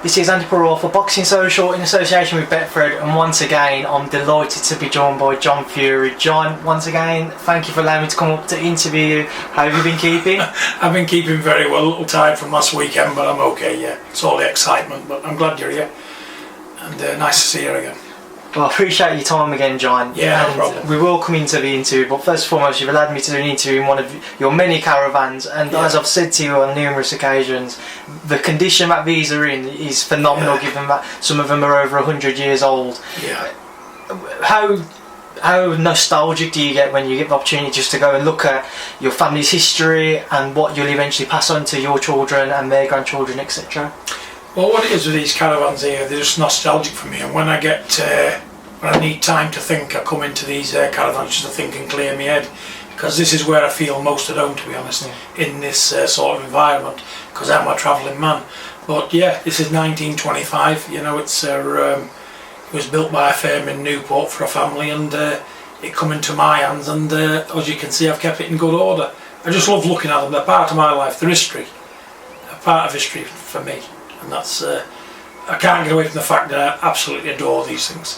This is Andy Parole for Boxing Social in association with Betfred, and once again I'm delighted to be joined by John Fury. John, once again, thank you for allowing me to come up to interview you. How have you been keeping? I've been keeping very well, a little tired from last weekend, but I'm okay, yeah. It's all the excitement, but I'm glad you're here, and nice to see you again. Well, I appreciate your time again, John. Yeah, and no problem. we will come into the interview, but first and foremost, you've allowed me to do an interview in one of your many caravans, and as I've said to you on numerous occasions, the condition that these are in is phenomenal, given that some of them are over 100 years old. Yeah. How nostalgic do you get when you get the opportunity just to go and look at your family's history and what you'll eventually pass on to your children and their grandchildren, etc.? Well, what it is with these caravans here, they're just nostalgic for me, and when I get, when I need time to think, I come into these caravans just to think and clear my head, because this is where I feel most at home, to be honest, in this sort of environment, because I'm a travelling man. But yeah, this is 1925, you know, it's it was built by a firm in Newport for a family, and it come into my hands, and as you can see, I've kept it in good order. I just love looking at them, they're part of my life, they're history, a part of history for me. And that's, I can't get away from the fact that I absolutely adore these things.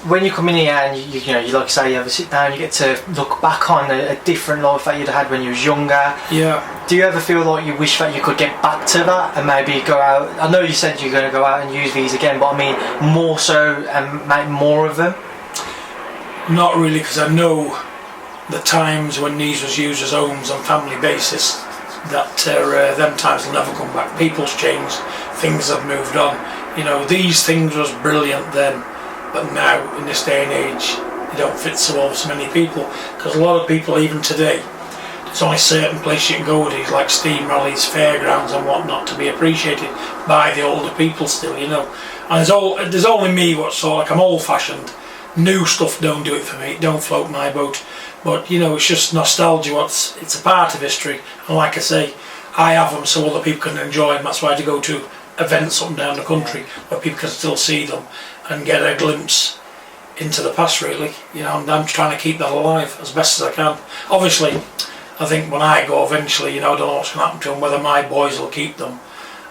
When you come in here and you know, you like say, you have a sit down, you get to look back on a different life that you'd had when you was younger. Yeah. Do you ever feel like you wish that you could get back to that and maybe go out? I know you said you're going to go out and use these again, but I mean more so and make more of them. Not really, because I know the times when these was used as homes on family basis, that them times will never come back. People's changed, things have moved on. You know, these things was brilliant then, but now in this day and age they don't fit so many people, because a lot of people even today, there's only certain places you can go with these, like steam rallies, fairgrounds and whatnot, to be appreciated by the older people still, you know. And there's only me what's sort of like, I'm old fashioned. New stuff don't do it for me, it don't float my boat. But you know, it's just nostalgia. It's a part of history, and like I say, I have them so other people can enjoy them. That's why I go to events up and down the country where people can still see them and get a glimpse into the past. Really, you know, and I'm trying to keep that alive as best as I can. Obviously, I think when I go eventually, you know, I don't know what's going to happen to them. Whether my boys will keep them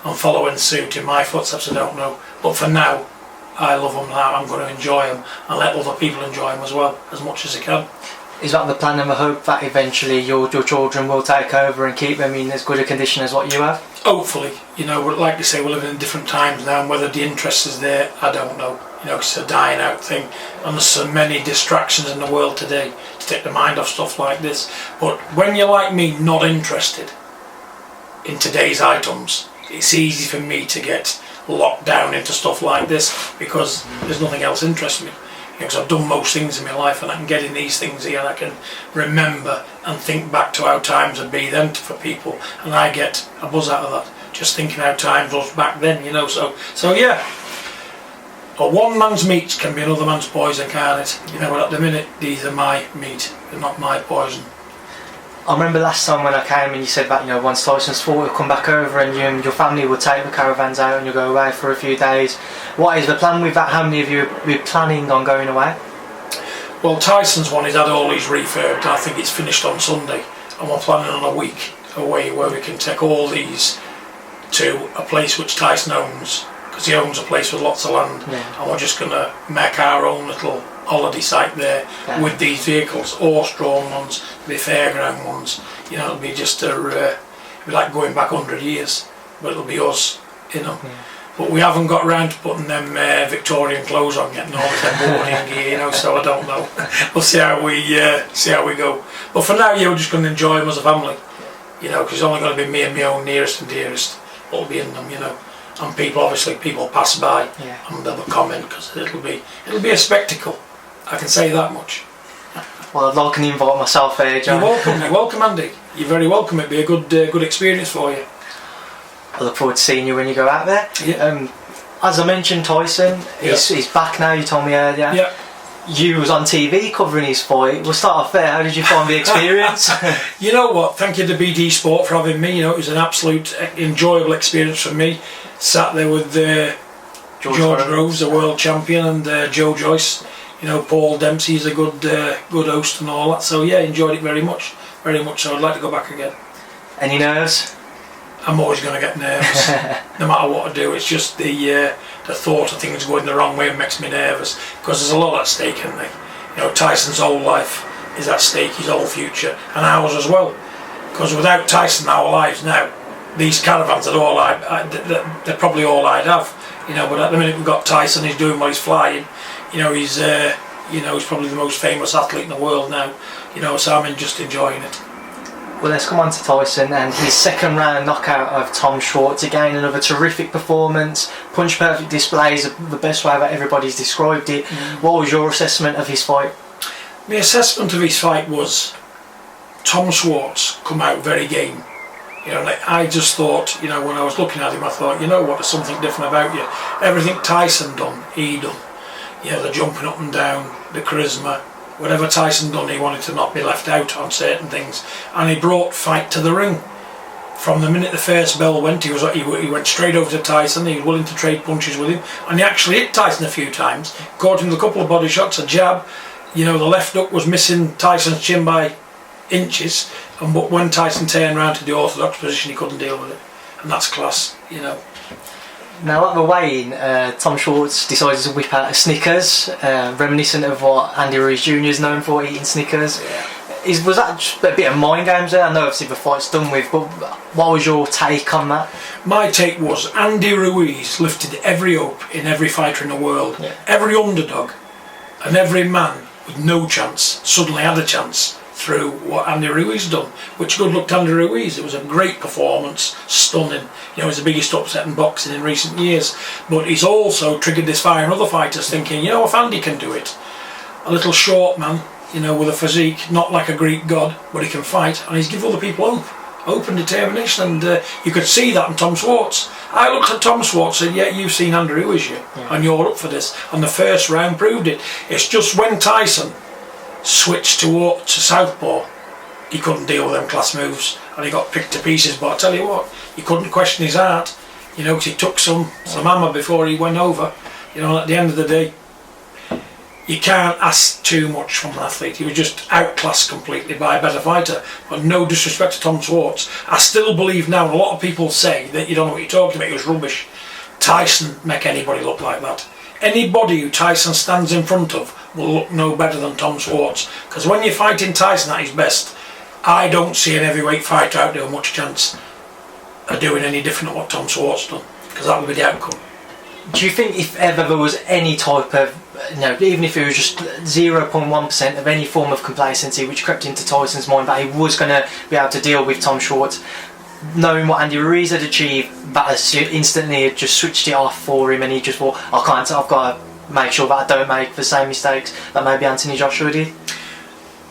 and follow in suit in my footsteps, I don't know. But for now, I love them now. I'm going to enjoy them and let other people enjoy them as well, as much as I can. Is that the plan and the hope that eventually your children will take over and keep them in as good a condition as what you have? Hopefully, you know, like you say, we're living in different times now, and whether the interest is there, I don't know. You know, it's a dying out thing, and there's so many distractions in the world today to take the mind off stuff like this. But when you're like me, not interested in today's items, it's easy for me to get locked down into stuff like this, because there's nothing else interests me. Because I've done most things in my life, and I can get in these things here and I can remember and think back to how times would be then for people, and I get a buzz out of that, just thinking how times was back then, you know. So yeah, a one man's meat can be another man's poison, can't it? You know, but at the minute these are my meat, they're not my poison. I remember last time when I came and you said that, you know, once Tyson's fought, you'll come back over and you and your family will take the caravans out and you'll go away for a few days. What is the plan with that? How many of you are planning on going away? Well, Tyson's one, he's had all these refurbed. I think it's finished on Sunday, and we're planning on a week away where we can take all these to a place which Tyson owns, because he owns a place with lots of land, and we're just going to make our own little holiday site there with these vehicles, horse-drawn ones, the fairground ones. You know, it'll be just it'll be like going back 100 years, but it'll be us, you know. But we haven't got round to putting them Victorian clothes on yet, nor them boarding gear, you know. So I don't know. We'll see how we go. But for now, yeah, we're just going to enjoy them as a family, you know, because it's only going to be me and my own nearest and dearest that'll be in them, you know. And people, obviously, people pass by and they'll comment, because it'll be a spectacle. I can say that much. Well, I'd like an invite myself here, John. You're welcome, Andy. You're very welcome. It'll be a good experience for you. I look forward to seeing you when you go out there. Yeah. As I mentioned, Tyson, he's back now, you told me earlier. Yeah. You was on TV covering his fight. We'll start off there. How did you find the experience? You know what, thank you to BT Sport for having me. You know, it was an absolute enjoyable experience for me. Sat there with George Groves, the world champion, and Joe Joyce. You know, Paul Dempsey's a good host and all that. So yeah, enjoyed it very much. So I'd like to go back again. Any nerves? I'm always going to get nervous, no matter what I do. It's just the thought of things going the wrong way makes me nervous, because there's a lot at stake, isn't there? You know, Tyson's whole life is at stake, his whole future, and ours as well. Because without Tyson, our lives now, these caravans are all they're probably all I'd have. You know, but at the minute we've got Tyson, he's doing what he's flying. You know, he's probably the most famous athlete in the world now. You know, so I'm just enjoying it. Well, let's come on to Tyson and his second round knockout of Tom Schwarz. Again, another terrific performance, punch perfect displays, the best way that everybody's described it. What was your assessment of his fight? My assessment of his fight was Tom Schwarz come out very game. You know, like, I just thought, you know, when I was looking at him, I thought, you know what, there's something different about you. Everything Tyson done, he done. You know, the jumping up and down, the charisma. Whatever Tyson done, he wanted to not be left out on certain things, and he brought fight to the ring. From the minute the first bell went, he went straight over to Tyson. He was willing to trade punches with him, and he actually hit Tyson a few times. Caught him with a couple of body shots, a jab. You know, the left hook was missing Tyson's chin by inches, but when Tyson turned around to the orthodox position, he couldn't deal with it, and that's class. You know. Now at the weigh-in, Tom Schwarz decided to whip out a Snickers, reminiscent of what Andy Ruiz Jr. is known for, eating Snickers. Yeah. Was that just a bit of mind games there? I know obviously the fight's done with, but what was your take on that? My take was Andy Ruiz lifted every hope in every fighter in the world. Yeah. Every underdog and every man with no chance suddenly had a chance through what Andy Ruiz done, which good luck to Andy Ruiz. It was a great performance, stunning. You know, it was the biggest upset in boxing in recent years, but he's also triggered this fire in other fighters thinking, you know, if Andy can do it, a little short man, you know, with a physique not like a Greek god, but he can fight, and he's given other people hope and determination, and you could see that in Tom Schwarz. I looked at Tom Schwarz and said, yeah, you've seen Andy Ruiz, and you're up for this, and the first round proved it. It's just when Tyson switched to southpaw, he couldn't deal with them class moves, and he got picked to pieces. But I tell you what, you couldn't question his heart, you know, because he took some hammer before he went over. You know, at the end of the day, you can't ask too much from an athlete. He was just outclassed completely by a better fighter. But no disrespect to Tom Schwarz, I still believe now, and a lot of people say that you don't know what you're talking about, it was rubbish. Tyson make anybody look like that. Anybody who Tyson stands in front of will look no better than Tom Schwarz. Because when you're fighting Tyson at his best, I don't see an heavyweight fighter out there much chance of doing any different than what Tom Schwarz done. Because that would be the outcome. Do you think if ever there was any type of, you know, even if it was just 0.1% of any form of complacency which crept into Tyson's mind, that he was going to be able to deal with Tom Schwarz, knowing what Andy Ruiz had achieved, that instantly had just switched it off for him, and he just thought, I've got to make sure that I don't make the same mistakes that maybe Anthony Joshua did?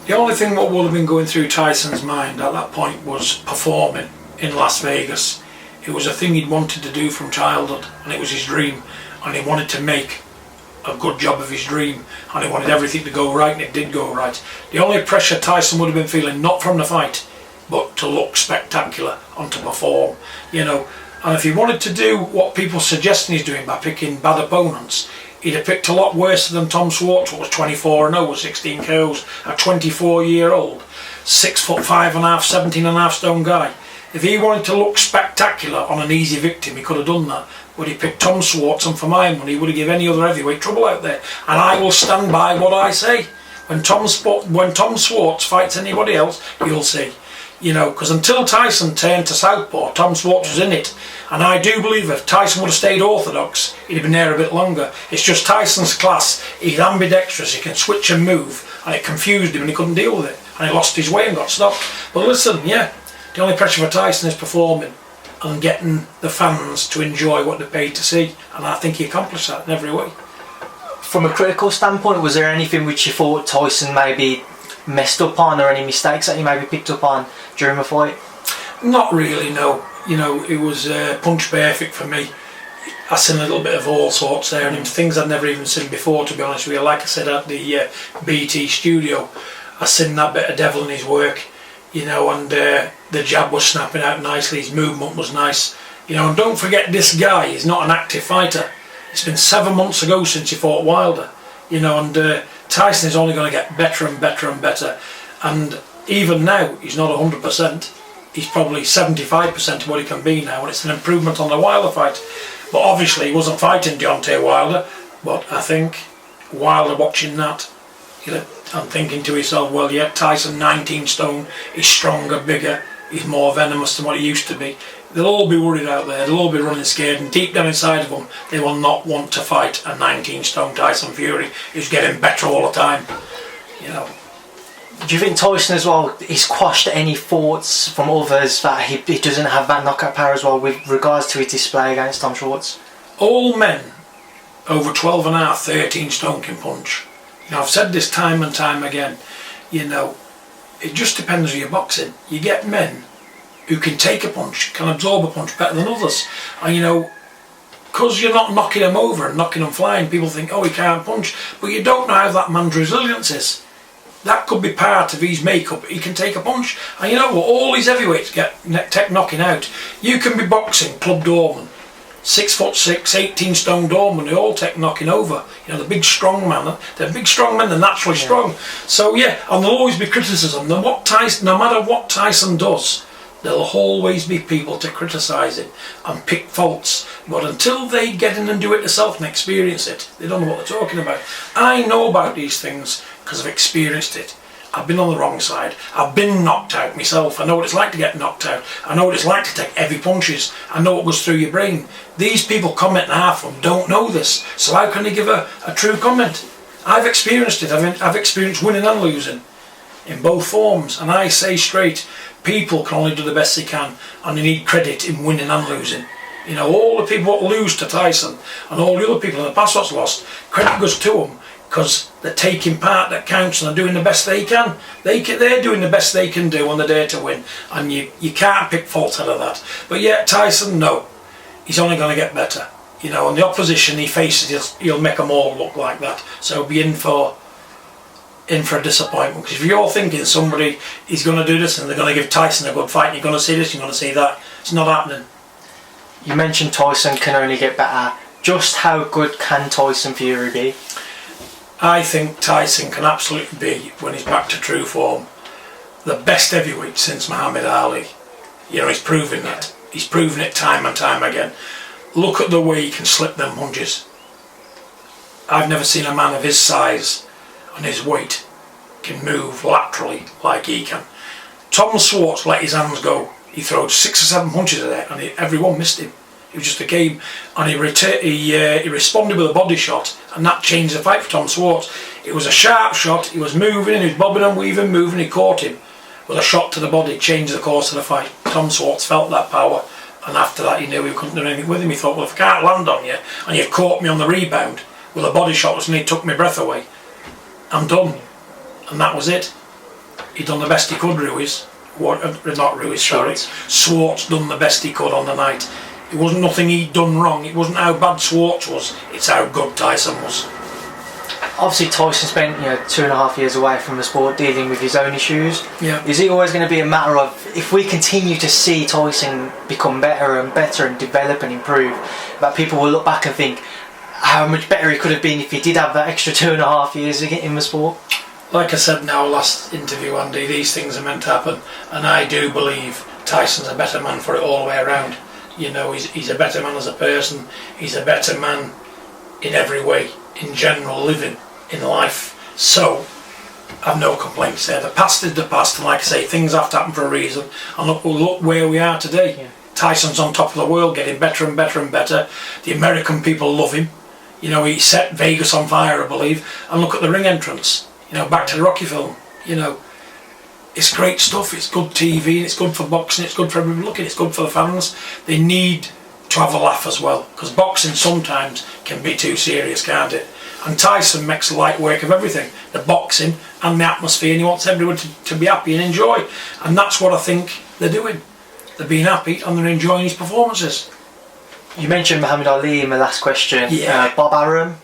The only thing that would have been going through Tyson's mind at that point was performing in Las Vegas. It was a thing he'd wanted to do from childhood, and it was his dream, and he wanted to make a good job of his dream, and he wanted everything to go right, and it did go right. The only pressure Tyson would have been feeling, not from the fight, but to look spectacular and to perform, you know. And if he wanted to do what people suggesting he's doing by picking bad opponents, he'd have picked a lot worse than Tom Schwarz, who was 24-0 with 16 KOs, a 24-year-old, 6'5½", 17.5 stone guy. If he wanted to look spectacular on an easy victim, he could have done that. But he picked Tom Schwarz, and for my money, he would have given any other heavyweight trouble out there. And I will stand by what I say. When Tom Schwarz fights anybody else, you'll see. You know, because until Tyson turned to southpaw, Tom Schwarz was in it. And I do believe if Tyson would have stayed orthodox, he'd have been there a bit longer. It's just Tyson's class. He's ambidextrous, he can switch and move, and it confused him and he couldn't deal with it. And he lost his way and got stopped. But listen, yeah, the only pressure for Tyson is performing and getting the fans to enjoy what they paid to see. And I think he accomplished that in every way. From a critical standpoint, was there anything which you thought Tyson maybe messed up on, or any mistakes that he maybe picked up on during the fight? Not really, no. You know, it was punch perfect for me. I seen a little bit of all sorts there, and things I'd never even seen before, to be honest with you. Like I said at the BT studio, I seen that bit of devil in his work, you know, and the jab was snapping out nicely, his movement was nice, you know. And don't forget, this guy is not an active fighter. It's been 7 months ago since he fought Wilder, you know, and Tyson is only going to get better and better and better. And even now, he's not 100%. he's probably 75% of what he can be now, and it's an improvement on the Wilder fight. But obviously he wasn't fighting Deontay Wilder, but I think Wilder watching that, I'm thinking to yourself, well, yeah, Tyson 19 stone, he's stronger, bigger, he's more venomous than what he used to be. They'll all be worried out there, they'll all be running scared, and deep down inside of them, they will not want to fight a 19 stone Tyson Fury who's getting better all the time. Do you think Tyson as well, he's quashed any thoughts from others that he doesn't have that knockout power as well with regards to his display against Tom Schwarz? All men over 12.5, 13 stone can punch. I've said this time and time again, it just depends who you're boxing. You get men who can take a punch, can absorb a punch better than others. And because you're not knocking them over and knocking them flying, people think, oh, he can't punch. But you don't know how that man's resilience is. That could be part of his makeup. He can take a punch. And you know what? All these heavyweights get tech knocking out. You can be boxing Club Dorman, 6'6", 18 stone Dorman. They all take knocking over. The big strong man. They're big strong men. They're naturally strong. So yeah, and there'll always be criticism. No matter what Tyson does, there'll always be people to criticise him and pick faults. But until they get in and do it themselves and experience it, they don't know what they're talking about. I know about these things because I've experienced it. I've been on the wrong side. I've been knocked out myself. I know what it's like to get knocked out. I know what it's like to take heavy punches. I know what goes through your brain. These people comment, half of them don't know this. So how can they give a true comment? I've experienced it. I've experienced winning and losing in both forms. And I say straight, people can only do the best they can, and they need credit in winning and losing. All the people that lose to Tyson and all the other people in the past that's lost, credit goes to them because they're taking part that counts and they're doing the best they can. They're doing the best they can do on the day to win, and you can't pick faults out of that. But yeah, Tyson, no, he's only going to get better. And the opposition he faces, he'll make them all look like that. So be in for a disappointment, because if you're thinking somebody is going to do this and they're going to give Tyson a good fight, and you're going to see this, you're going to see that, it's not happening. You mentioned Tyson can only get better. Just how good can Tyson Fury be? I think Tyson can absolutely be, when he's back to true form, the best heavyweight since Muhammad Ali. He's proven that. He's proven it time and time again. Look at the way he can slip them punches. I've never seen a man of his size and his weight can move laterally like he can. Tom Schwarz let his hands go. He throwed 6 or 7 punches at it, and everyone missed him. It was just a game, and he responded with a body shot, and that changed the fight for Tom Schwarz. It was a sharp shot. He was moving, he was bobbing and weaving, moving. He caught him with a shot to the body, changed the course of the fight. Tom Schwarz felt that power, and after that he knew he couldn't do anything with him. He thought, well, if I can't land on you, and you've caught me on the rebound with a body shot that's nearly took my breath away, I'm done. And that was it. He'd done the best he could, Ruiz. Not Ruiz, sorry. Schwarz done the best he could on the night. It wasn't nothing he'd done wrong. It wasn't how bad Schwarz was. It's how good Tyson was. Obviously, Tyson spent 2.5 years away from the sport, dealing with his own issues. Yeah. Is it always going to be a matter of, if we continue to see Tyson become better and better and develop and improve, that people will look back and think how much better he could have been if he did have that extra 2.5 years in the sport? Like I said in our last interview, Andy, these things are meant to happen, and I do believe Tyson's a better man for it all the way around. He's a better man as a person. He's a better man in every way, in general living, in life. So I've no complaints there. The past is the past, and like I say, things have to happen for a reason. And look where we are today. Yeah. Tyson's on top of the world, getting better and better and better. The American people love him. He set Vegas on fire, I believe. And look at the ring entrance. Back to the Rocky film. It's great stuff. It's good TV, and it's good for boxing. It's good for everybody looking. It's good for the fans. They need to have a laugh as well, because boxing sometimes can be too serious, can't it? And Tyson makes light work of everything, the boxing and the atmosphere, and he wants everyone to be happy and enjoy. And that's what I think they're doing. They're being happy and they're enjoying his performances. You mentioned Muhammad Ali in the last question. Yeah. Bob Arum,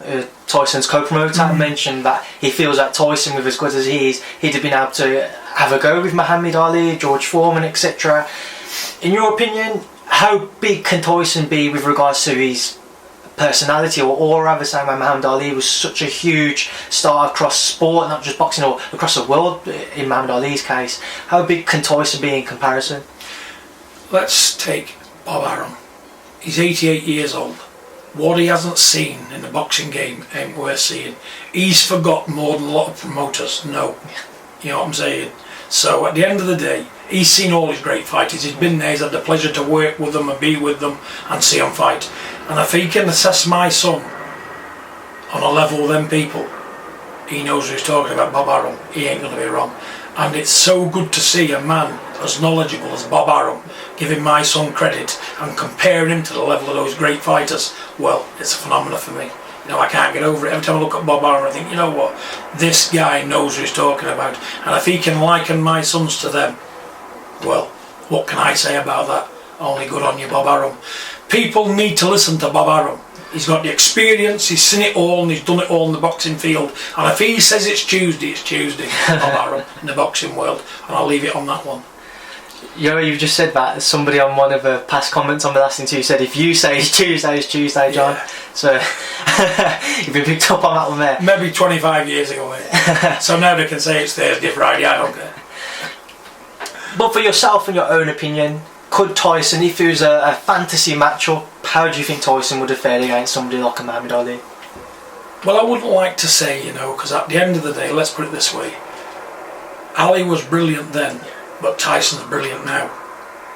Tyson's co-promoter, mentioned that he feels that Tyson, with as good as he is, he'd have been able to have a go with Muhammad Ali, George Foreman, etc. In your opinion, how big can Tyson be with regards to his personality or aura? The same way Muhammad Ali was such a huge star across sport, not just boxing, or across the world in Muhammad Ali's case. How big can Tyson be in comparison? let's take Bob Arum. He's 88 years old. What he hasn't seen in the boxing game ain't worth seeing. He's forgotten more than a lot of promoters know. You know what I'm saying? So at the end of the day, he's seen all his great fighters. He's been there, he's had the pleasure to work with them and be with them and see them fight. And if he can assess my son on a level with them people, he knows what he's talking about. Bob Arum, he ain't going to be wrong. And it's so good to see a man as knowledgeable as Bob Arum giving my son credit and comparing him to the level of those great fighters. Well, it's a phenomenon for me. You know, I can't get over it. Every time I look at Bob Arum, I think, you know what, this guy knows what he's talking about. And if he can liken my sons to them, well, what can I say about that? Only good on you, Bob Arum. People need to listen to Bob Arum. He's got the experience, he's seen it all, and he's done it all in the boxing field. And if he says it's Tuesday, Bob Arum, in the boxing world. And I'll leave it on that one. You've just said that. Somebody on one of the past comments on the last interview said, if you say it's Tuesday, John. Yeah. So you've been picked up on that one there. Maybe 25 years ago, mate. So now they can say it's Thursday, Friday, I don't care. But for yourself and your own opinion, could Tyson, if it was a fantasy matchup, how do you think Tyson would have fared against somebody like a Muhammad Ali? Well, I wouldn't like to say, you know, because at the end of the day, let's put it this way. Ali was brilliant then, but Tyson's brilliant now.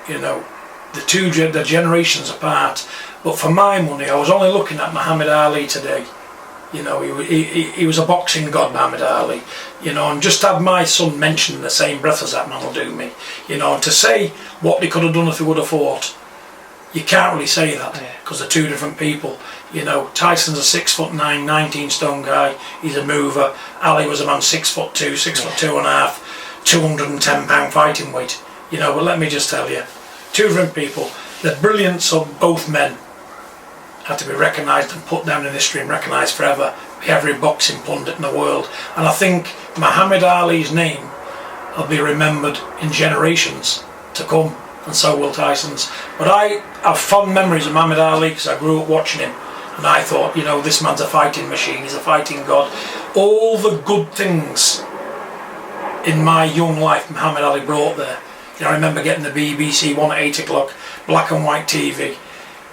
You know, the generations apart. But for my money, I was only looking at Muhammad Ali today. You know, he was a boxing god, Muhammad Ali. You know, and just to have my son mentioned in the same breath as that man will do me. You know, and to say what they could have done if he would have fought, you can't really say that because they're two different people. You know, Tyson's a 6'9", 19 stone guy. He's a mover. Ali was a man 6'2", 6'2.5", 210 pound fighting weight. You know, but let me just tell you, two different people. The brilliance of both men had to be recognised and put down in history and recognised forever by every boxing pundit in the world. And I think Muhammad Ali's name will be remembered in generations to come, and so will Tyson's. But I have fond memories of Muhammad Ali because I grew up watching him, and I thought, you know, this man's a fighting machine, he's a fighting god. All the good things in my young life Muhammad Ali brought there. You know, I remember getting the BBC one at 8 o'clock, black and white TV.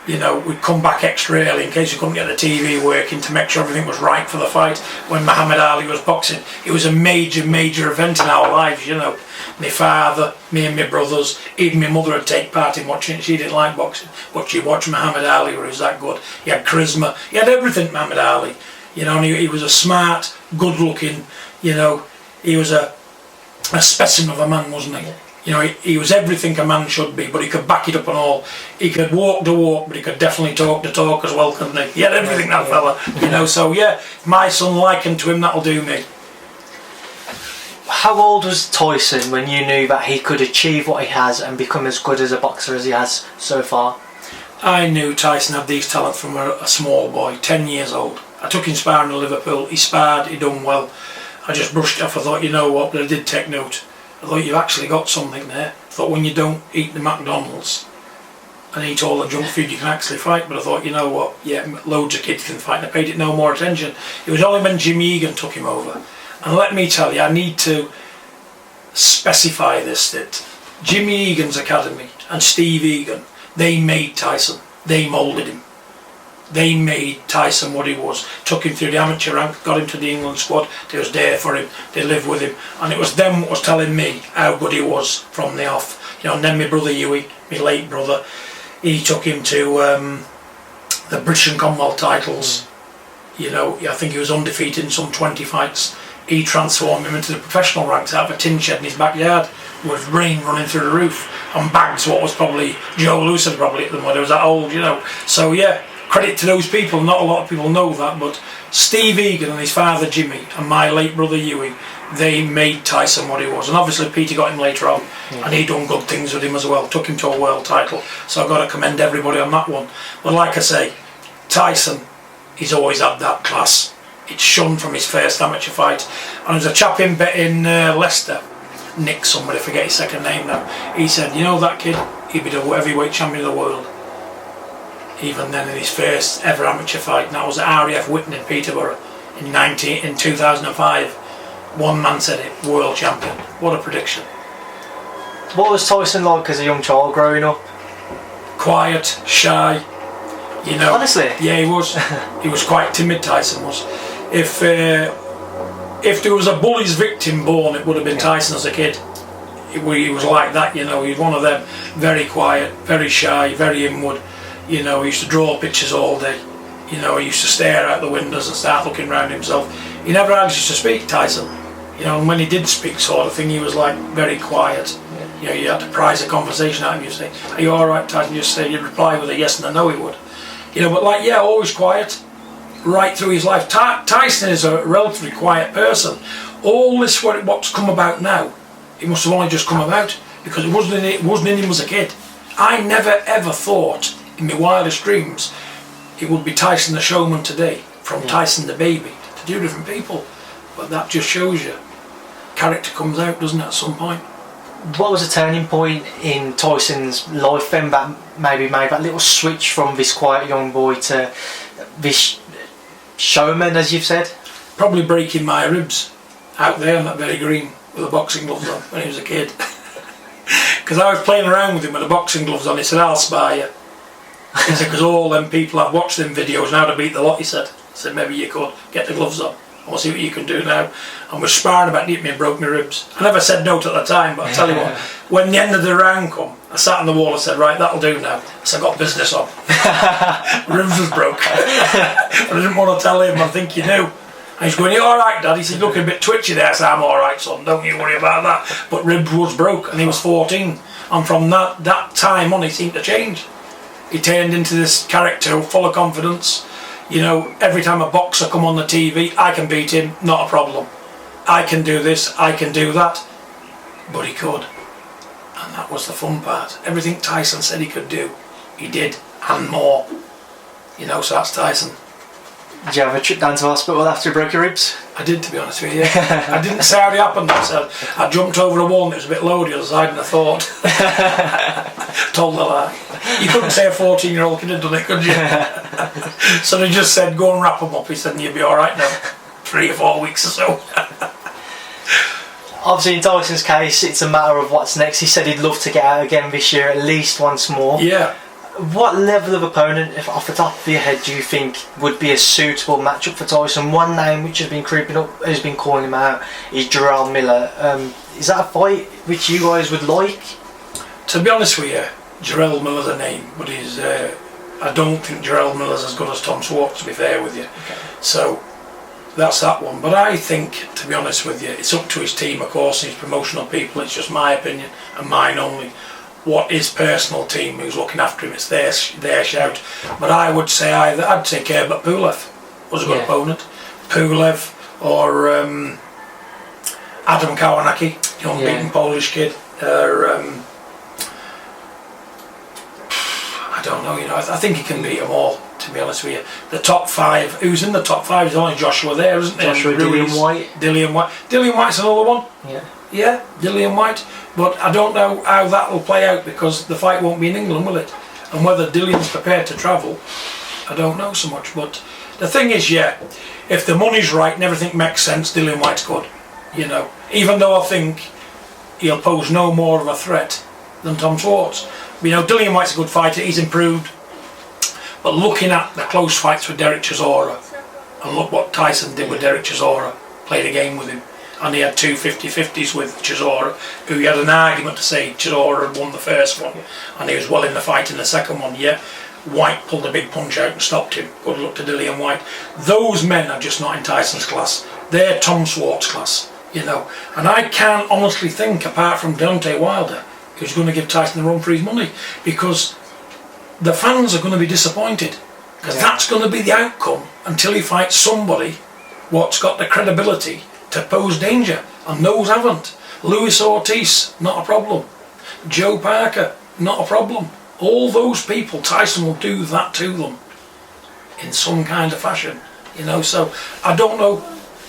You know, we'd come back extra early in case we couldn't get the TV working to make sure everything was right for the fight. When Muhammad Ali was boxing, it was a major event in our lives, you know. My father, me and my brothers, even my mother would take part in watching it. She didn't like boxing, but she watched Muhammad Ali where he was that good. He had charisma, he had everything, Muhammad Ali. You know, and he was a smart, good looking, you know, he was a specimen of a man, wasn't he? You know, he was everything a man should be, but he could back it up and all. He could walk the walk, but he could definitely talk the talk as well, couldn't he? He had everything, that fella. You know, so yeah, my son likened to him, that'll do me. How old was Tyson when you knew that he could achieve what he has and become as good as a boxer as he has so far? I knew Tyson had these talents from a small boy, 10 years old. I took him sparring in Liverpool, he sparred, he done well. I just brushed it off, I thought, you know what, but I did take note. I thought, you've actually got something there. I thought, when you don't eat the McDonald's and eat all the junk food, you can actually fight. But I thought, you know what, yeah, loads of kids can fight, and I paid it no more attention. It was only when Jimmy Egan took him over. And let me tell you, I need to specify this, that Jimmy Egan's academy and Steve Egan, they made Tyson. They moulded him. They made Tyson what he was, took him through the amateur rank, got him to the England squad. They was there for him, they lived with him, and it was them what was telling me how good he was from the off. You know, and then my brother Huey, my late brother, he took him to the British and Commonwealth titles. You know, I think he was undefeated in some 20 fights. He transformed him into the professional ranks out of a tin shed in his backyard with rain running through the roof and bags what was probably Joe Lewis had probably at them when he was that old, you know. So yeah, credit to those people. Not a lot of people know that, but Steve Egan and his father Jimmy and my late brother Huey, they made Tyson what he was. And obviously Peter got him later on, and he done good things with him as well, took him to a world title. So I've got to commend everybody on that one. But like I say, Tyson, he's always had that class. It's shone from his first amateur fight. And there's a chap in Leicester, Nick somebody, forget his second name now, he said, you know that kid, he'd be the heavyweight champion of the world. Even then in his first ever amateur fight, and that was at RAF Whitton in Peterborough in 2005. One man said it, world champion. What a prediction. What was Tyson like as a young child growing up? quiet, shy. You know. Honestly? Yeah, he was. He was quite timid, Tyson was. If there was a bully's victim born, it would have been Tyson as a kid. He was like that, you know. He was one of them, very quiet, very shy, very inward. You know, he used to draw pictures all day. You know, he used to stare out the windows and start looking around himself. He never actually used to speak, Tyson. You know, and when he did speak, sort of thing, he was like very quiet. You know, you had to prize a conversation out of him. You say, "Are you all right, Tyson?" Just say, you'd reply with a yes and a no. He would. You know, but like, yeah, always quiet, right through his life. Tyson is a relatively quiet person. All this, what's come about now, it must have only just come about because it wasn't in him as a kid. I never ever thought in my wildest dreams it would be Tyson the showman today, from Tyson the baby, to two different people. But that just shows you, character comes out, doesn't it, at some point? What was a turning point in Tyson's life then that maybe made that little switch from this quiet young boy to this showman, as you've said? Probably breaking my ribs out there on that very green with the boxing gloves on when he was a kid. Because I was playing around with him with the boxing gloves on. He said, "I'll spar you." He said, "Because all them people I've watched them videos and how to beat the lot," he said. I said, "Maybe you could get the gloves on. I'll see what you can do now." And we're sparring about it, me and broke my ribs. I never said no at the time, but I tell you what, when the end of the round come, I sat on the wall and said, "Right, that'll do now." So I got business on. Ribs was broke. But I didn't want to tell him, I think you knew. And he's going, "You alright, Dad?" He said, "Looking a bit twitchy there." I said, "I'm alright, son, don't you worry about that." But ribs was broke, and he was 14. And from that time on, he seemed to change. He turned into this character full of confidence. You know, every time a boxer come on the TV, I can beat him, not a problem. I can do this, I can do that. But he could. And that was the fun part. Everything Tyson said he could do, he did, and more. You know, so that's Tyson. Did you have a trip down to hospital after you broke your ribs? I did, to be honest with you. I didn't say how it happened. I said I jumped over a wall and it was a bit low the other side and I thought. Told a lie. You couldn't say a 14-year-old could have done it, could you? So they just said, "Go and wrap them up." He said, "And you'll be alright now. 3 or 4 weeks or so." Obviously in Tyson's case, it's a matter of what's next. He said he'd love to get out again this year, at least once more. Yeah. What level of opponent, if off the top of your head, do you think would be a suitable matchup for Tyson? One name which has been creeping up, who's been calling him out, is Jarrell Miller. Is that a fight which you guys would like? To be honest with you, Jarrell Miller's a name, but I don't think Jarrell Miller's as good as Tom Schwarz, to be fair with you. Okay. So that's that one. But I think, to be honest with you, it's up to his team, of course, and his promotional people. It's just my opinion and mine only. What his personal team who's looking after him, it's their shout. But I would say I'd take Herbert Pulev was a good opponent. Pulev or Adam Kawanaki, young beaten Polish kid. I don't know, you know, I think he can beat them all, to be honest with you. The top 5, who's in the top 5? There's only Joshua there, isn't there? Joshua, Ruiz, Dillian White. Dillian White's another one. Yeah, Dillian White. But I don't know how that will play out because the fight won't be in England, will it? And whether Dillian's prepared to travel, I don't know so much. But the thing is, if the money's right and everything makes sense, Dillian White's good. You know, even though I think he'll pose no more of a threat than Tom Schwarz. You know, Dillian White's a good fighter, he's improved. But looking at the close fights with Derek Chisora, and look what Tyson did with Derek Chisora, played a game with him. And he had 2 50-50s with Chisora, who he had an argument to say Chisora had won the first one, and he was well in the fight in the second one. White pulled a big punch out and stopped him. Good luck to Dillian White. Those men are just not in Tyson's class. They're Tom Schwarz class, you know. And I can't honestly think, apart from Deontay Wilder, who's going to give Tyson a run for his money, because the fans are going to be disappointed, because that's going to be the outcome until he fights somebody what's got the credibility to pose danger, and those haven't. Luis Ortiz, not a problem. Joe Parker, not a problem. All those people, Tyson will do that to them in some kind of fashion, you know. So I don't know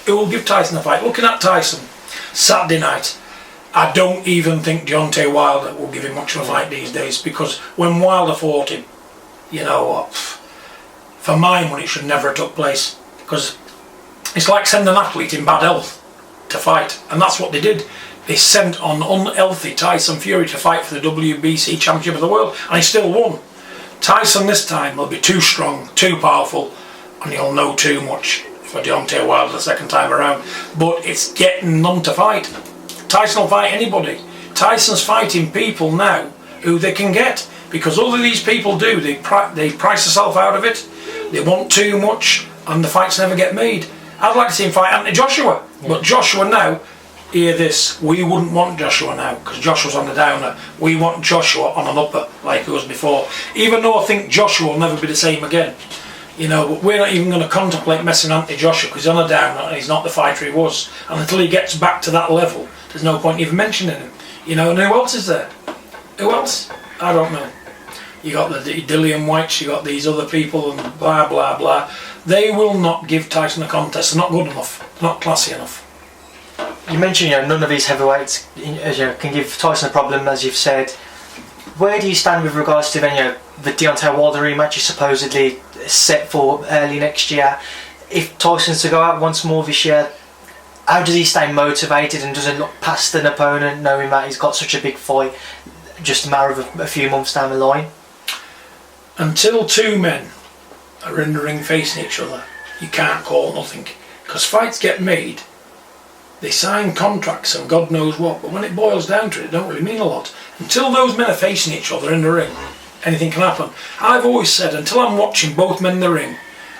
who will give Tyson a fight. Looking at Tyson Saturday night, I don't even think Deontay Wilder will give him much of a fight these days, because when Wilder fought him, you know what, for my money it should never have took place, because it's like sending an athlete in bad health to fight, and that's what they did. They sent on unhealthy Tyson Fury to fight for the WBC Championship of the World, and he still won. Tyson this time will be too strong, too powerful, and he'll know too much for Deontay Wilder the second time around. But it's getting them to fight. Tyson will fight anybody. Tyson's fighting people now who they can get, because all of these people do, they price themselves out of it, they want too much, and the fights never get made. I'd like to see him fight Anthony Joshua, but Joshua now, hear this, we wouldn't want Joshua now, because Joshua's on the downer. We want Joshua on an upper, like he was before. Even though I think Joshua will never be the same again. You know, but we're not even going to contemplate messing Anthony Joshua, because he's on a downer and he's not the fighter he was. And until he gets back to that level, there's no point even mentioning him. You know, and who else is there? Who else? I don't know. You got the Dillian Whites, you got these other people, and blah blah blah. They will not give Tyson a contest. They're not good enough. They're not classy enough. You mentioned, none of these heavyweights can give Tyson a problem, as you've said. Where do you stand with regards to then, the Deontay Wilder rematch is supposedly set for early next year? If Tyson's to go out once more this year, how does he stay motivated and doesn't look past an opponent knowing that he's got such a big fight just a matter of a few months down the line? Until two men are in the ring facing each other, you can't call nothing. Because fights get made, they sign contracts and God knows what, but when it boils down to it, it don't really mean a lot. Until those men are facing each other in the ring, anything can happen. I've always said, until I'm watching both men in the ring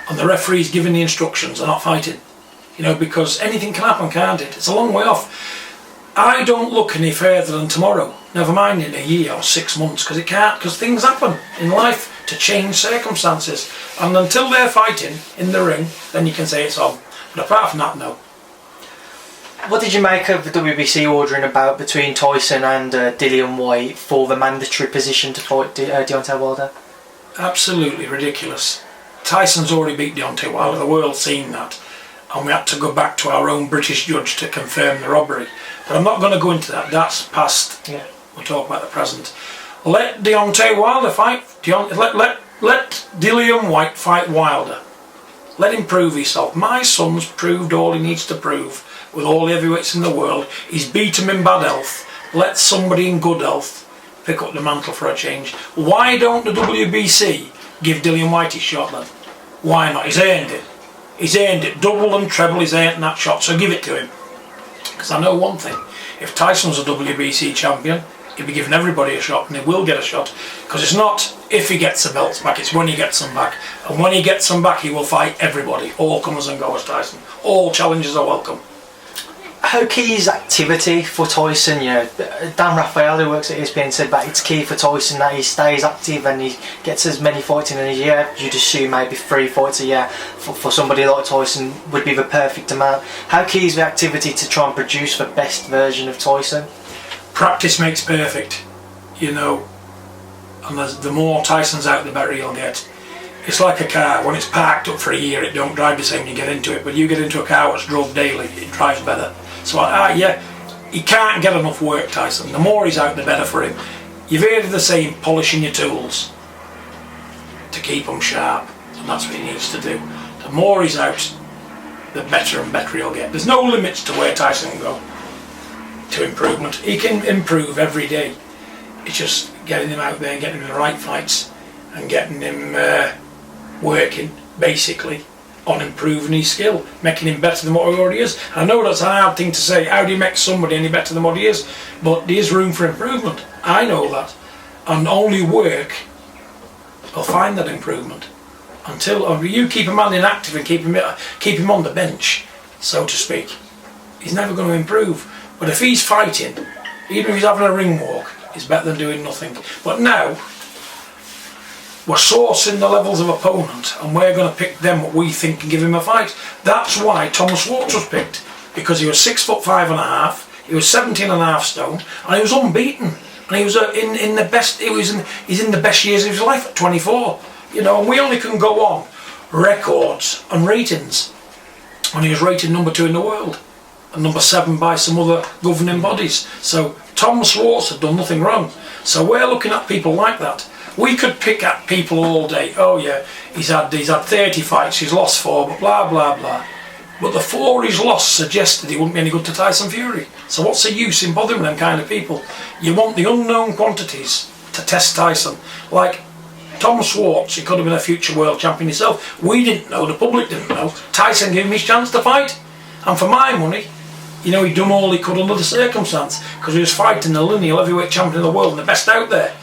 and the referee's giving the instructions, they're not fighting. Because anything can happen, can't it? It's a long way off. I don't look any further than tomorrow, never mind in a year or 6 months, because it can't, because things happen in life to change circumstances. And until they're fighting in the ring, then you can say it's on. But apart from that, no. What did you make of the WBC ordering about between Tyson and Dillian White for the mandatory position to fight Deontay Wilder? Absolutely ridiculous. Tyson's already beat Deontay Wilder, the world's seen that. And we had to go back to our own British judge to confirm the robbery. But I'm not going to go into that, that's past. Yeah. We'll talk about the present. Let Deontay Wilder fight. Let Dillian White fight Wilder. Let him prove himself. My son's proved all he needs to prove with all the heavyweights in the world. He's beat him in bad health. Let somebody in good health pick up the mantle for a change. Why don't the WBC give Dillian White his shot then? Why not? He's earned it. He's earned it. Double and treble, he's earned that shot, so give it to him. Because I know one thing, if Tyson's a WBC champion, he'll be giving everybody a shot, and he will get a shot. Because it's not if he gets the belts back, it's when he gets them back. And when he gets them back, he will fight everybody. All comers and goers, Tyson. All challenges are welcome. How key is activity for Tyson? Dan Raphael, who works at ESPN, said that it's key for Tyson that he stays active and he gets as many fights in a year. You'd assume maybe 3 fights a year for somebody like Tyson would be the perfect amount. How key is the activity to try and produce the best version of Tyson? Practice makes perfect, and the more Tyson's out, the better he'll get. It's like a car. When it's parked up for a year, it don't drive the same when you get into it, but you get into a car that's drove daily, it drives better. So he can't get enough work, Tyson. The more he's out, the better for him. You've heard of the saying, polishing your tools to keep them sharp, and that's what he needs to do. The more he's out, the better and better he'll get. There's no limits to where Tyson can go to improvement. He can improve every day. It's just getting him out there and getting him the right fights and getting him working, basically, on improving his skill, making him better than what he already is. I know that's a hard thing to say, how do you make somebody any better than what he is? But there's room for improvement, I know that. And only work will find that improvement. Until you keep a man inactive and keep him on the bench, so to speak, he's never going to improve. But if he's fighting, even if he's having a ring walk, it's better than doing nothing. But now, we're sourcing the levels of opponent and we're going to pick them what we think can give him a fight. That's why Fury-Schwarz was picked, because he was 6'5½", he was 17.5 stone, and he was unbeaten. And he was in the best. He's in the best years of his life at 24. And we only can go on records and ratings. And he was rated number 2 in the world, and number 7 by some other governing bodies. So Fury-Schwarz had done nothing wrong. So we're looking at people like that. We could pick at people all day. Oh yeah, he's had 30 fights, he's lost 4, but blah blah blah. But the 4 he's lost suggested he wouldn't be any good to Tyson Fury. So what's the use in bothering them kind of people? You want the unknown quantities to test Tyson. Like Schwarz, he could have been a future world champion himself. We didn't know, the public didn't know. Tyson gave him his chance to fight. And for my money, you know, he'd done all he could under the circumstance, because he was fighting the lineal heavyweight champion of the world and the best out there,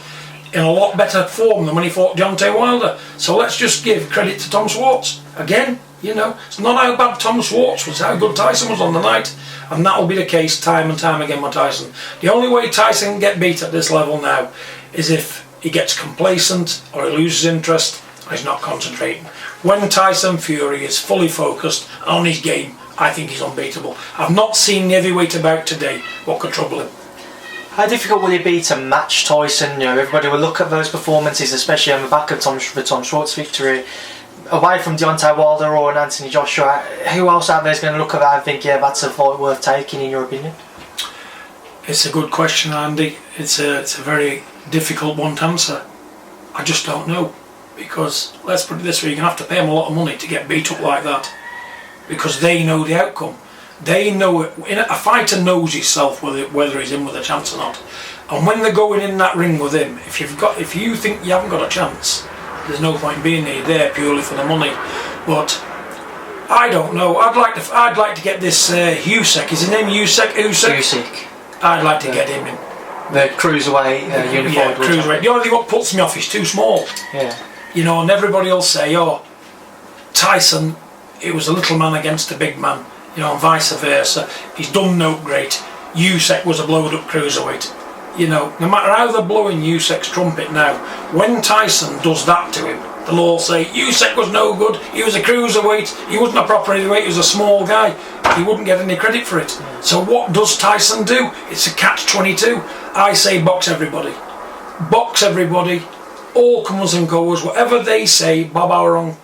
in a lot better form than when he fought Deontay Wilder. So let's just give credit to Tom Schwarz. Again, you know, it's not how bad Tom Schwarz was, how good Tyson was on the night. And that will be the case time and time again with Tyson. The only way Tyson can get beat at this level now is if he gets complacent or he loses interest or he's not concentrating. When Tyson Fury is fully focused on his game, I think he's unbeatable. I've not seen the heavyweight about today what could trouble him. How difficult will it be to match Tyson? You know, everybody will look at those performances, especially on the back of the Tom Schwarz victory. Away from Deontay Wilder or an Anthony Joshua, who else out there is going to look at that and think, yeah, that's a fight worth taking, in your opinion? It's a good question, Andy. It's a very difficult one to answer. I just don't know, because let's put it this way: you're going to have to pay them a lot of money to get beat up like that, because they know the outcome. They know it. A fighter knows himself whether he's in with a chance or not. And when they're going in that ring with him, if you think you haven't got a chance, there's no point being there purely for the money. But I don't know. I'd like to get this Usyk. Is his name Usyk? Usyk. I'd like to get him in. The cruiserweight unified. Yeah, cruiserweight. The only thing what puts me off, he's too small. Yeah. You know, and everybody will say, oh, Tyson, it was a little man against a big man. You know, and vice versa. He's done no great. Usyk was a blowed up cruiserweight. You know, no matter how they're blowing Usyk's trumpet now, when Tyson does that to him, they'll all say, Usyk was no good, he was a cruiserweight, he wasn't a proper heavyweight, he was a small guy. He wouldn't get any credit for it. So what does Tyson do? It's a catch-22. I say box everybody. Box everybody, all comers and goers, whatever they say, Bob Arum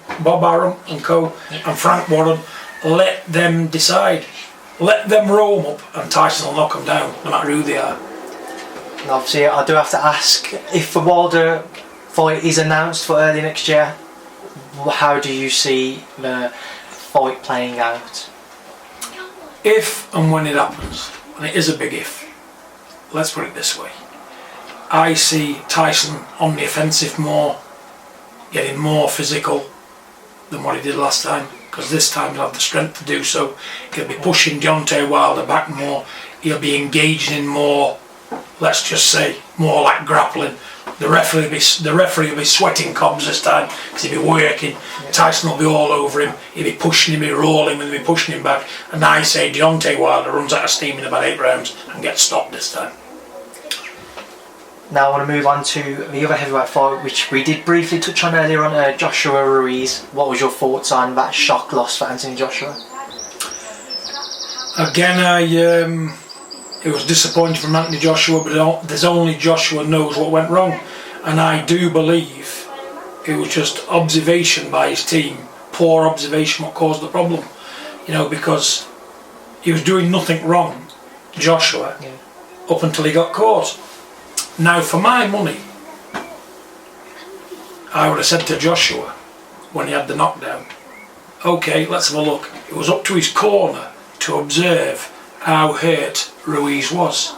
and co, and Frank Warren, let them decide. Let them roll them up and Tyson will knock them down, no matter who they are. And obviously, I do have to ask, if the Wilder fight is announced for early next year, how do you see the fight playing out? If and when it happens, and it is a big if, let's put it this way, I see Tyson on the offensive more, getting more physical than what he did last time, because this time he'll have the strength to do so. He'll be pushing Deontay Wilder back more, he'll be engaging in more, let's just say, more like grappling. The referee will be sweating cobs this time because he'll be working. Tyson will be all over him, he'll be pushing him, he'll be rolling him, he'll be pushing him back. And I say Deontay Wilder runs out of steam in about 8 rounds and gets stopped this time. Now I want to move on to the other heavyweight fight, which we did briefly touch on earlier on, Joshua Ruiz. What was your thoughts on that shock loss for Anthony Joshua? Again, it was disappointing from Anthony Joshua, but there's only Joshua knows what went wrong. And I do believe it was just observation by his team, poor observation, what caused the problem. You know, because he was doing nothing wrong, Joshua, up until he got caught. Now, for my money, I would have said to Joshua, when he had the knockdown, okay, let's have a look. It was up to his corner to observe how hurt Ruiz was.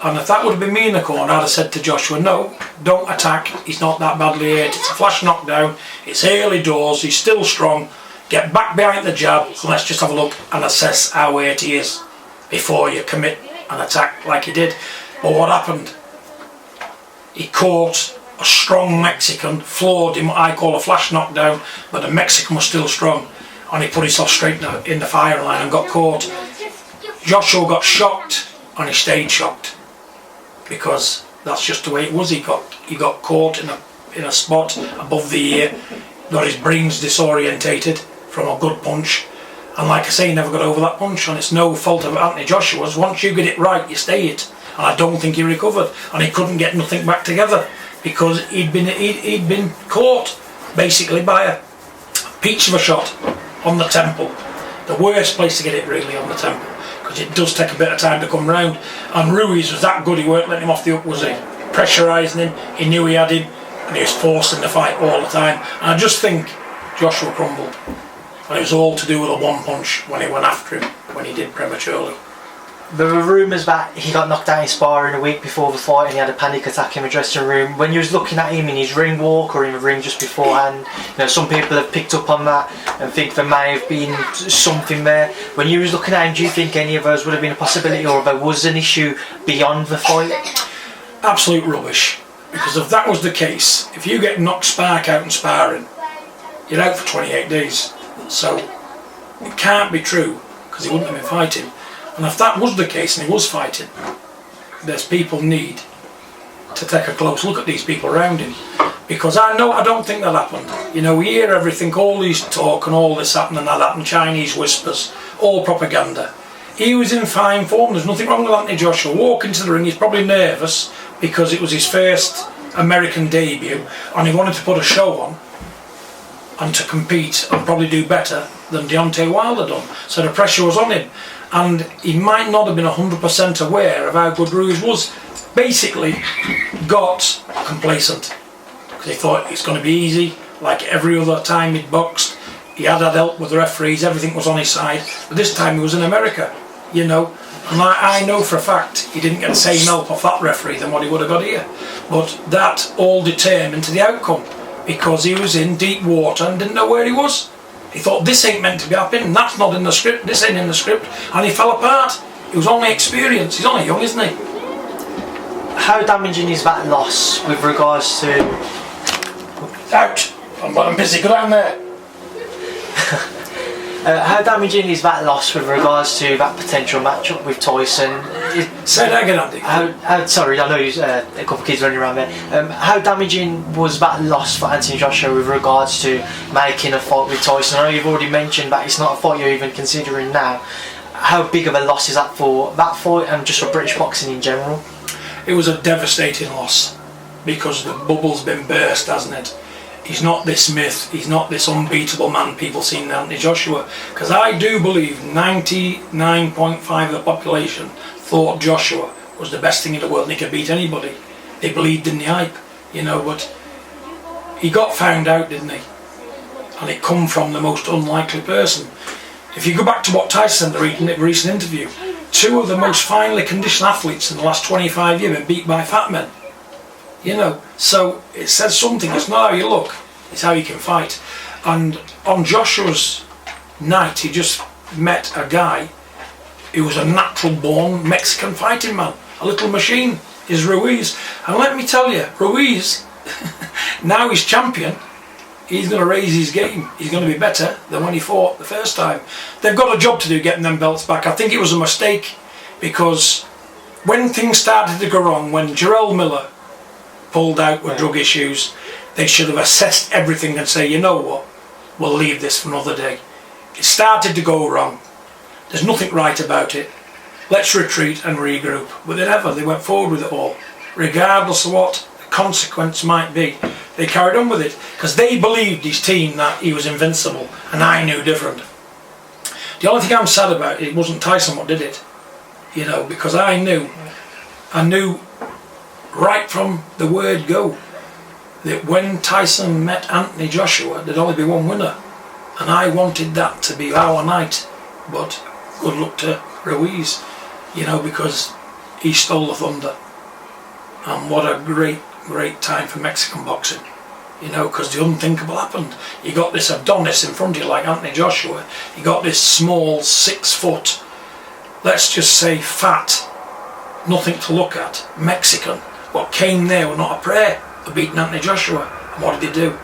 And if that would have been me in the corner, I'd have said to Joshua, no, don't attack, he's not that badly hurt, it's a flash knockdown, it's early doors, he's still strong, get back behind the jab, and let's just have a look and assess how hurt he is before you commit an attack like he did. But what happened? He caught a strong Mexican, floored him, what I call a flash knockdown, but the Mexican was still strong, and he put himself straight in the firing line and got caught. Joshua got shocked, and he stayed shocked, because that's just the way it was. He got caught in a spot above the ear, got his brains disorientated from a good punch, and like I say, he never got over that punch. And it's no fault of Anthony Joshua's. Once you get it right, you stay it. And I don't think he recovered, and he couldn't get nothing back together because he'd been caught basically by a peach of a shot on the temple. The worst place to get it, really, on the temple, because it does take a bit of time to come round. And Ruiz was that good, he weren't letting him off the hook, was he? Pressurising him, he knew he had him, and he was forcing the fight all the time. And I just think Joshua crumbled, and it was all to do with a one punch when he went after him, when he did prematurely. There were rumours that he got knocked out in sparring a week before the fight and he had a panic attack in the dressing room. When you was looking at him in his ring walk or in the ring just beforehand, some people have picked up on that and think there may have been something there. When you was looking at him, do you think any of those would have been a possibility, or there was an issue beyond the fight? Absolute rubbish. Because if that was the case, if you get knocked spark out in sparring, you're out for 28 days. So it can't be true, because he wouldn't have been fighting. And if that was the case and he was fighting, there's people need to take a close look at these people around him. Because I don't think that happened. We hear everything, all these talk and all this happened and that happened, Chinese whispers, all propaganda. He was in fine form, there's nothing wrong with Anthony Joshua. Walking to the ring, he's probably nervous because it was his first American debut and he wanted to put a show on and to compete and probably do better than Deontay Wilder done. So the pressure was on him. And he might not have been 100% aware of how good Ruiz was. Basically, got complacent because he thought it's going to be easy, like every other time he'd boxed. He had help with the referees, everything was on his side. But this time he was in America, And I know for a fact he didn't get the same help off that referee than what he would have got here. But that all determined to the outcome because he was in deep water and didn't know where he was. He thought this ain't meant to be happening, that's not in the script, this ain't in the script, and he fell apart. It was only experience, he's only young, isn't he? How damaging is that loss with regards to... Out! I'm busy, go down there. How damaging is that loss with regards to that potential matchup with Tyson? Say that again, Andy. Sorry, I know there's a couple of kids running around there. How damaging was that loss for Anthony Joshua with regards to making a fight with Tyson? I know you've already mentioned that it's not a fight you're even considering now. How big of a loss is that for that fight and just for British boxing in general? It was a devastating loss because the bubble's been burst, hasn't it? He's not this myth, he's not this unbeatable man people seen in Anthony Joshua. Because I do believe 99.5% of the population thought Joshua was the best thing in the world and he could beat anybody. They believed in the hype, but he got found out, didn't he? And it come from the most unlikely person. If you go back to what Tyson said in a recent interview, two of the most finely conditioned athletes in the last 25 years have been beat by fat men. So it says something. It's not how you look, it's how you can fight. And on Joshua's night, he just met a guy who was a natural born Mexican fighting man, a little machine, is Ruiz. And let me tell you, Ruiz, now he's champion, he's going to raise his game. He's going to be better than when he fought the first time. They've got a job to do getting them belts back. I think it was a mistake because when things started to go wrong, when Jarrell Miller pulled out with drug issues, they should have assessed everything and say, you know what, we'll leave this for another day. It started to go wrong. There's nothing right about it. Let's retreat and regroup. But they went forward with it all. Regardless of what the consequence might be, they carried on with it because they believed his team that he was invincible, and I knew different. The only thing I'm sad about, it wasn't Tyson what did it, because I knew right from the word go that when Tyson met Anthony Joshua there'd only be one winner, and I wanted that to be our night. But good luck to Ruiz, because he stole the thunder. And what a great time for Mexican boxing, because the unthinkable happened. You got this Adonis in front of you like Anthony Joshua, you got this small 6 foot, let's just say fat, nothing to look at, Mexican. What came there were not a prayer of beating Anthony Joshua. And what did he do?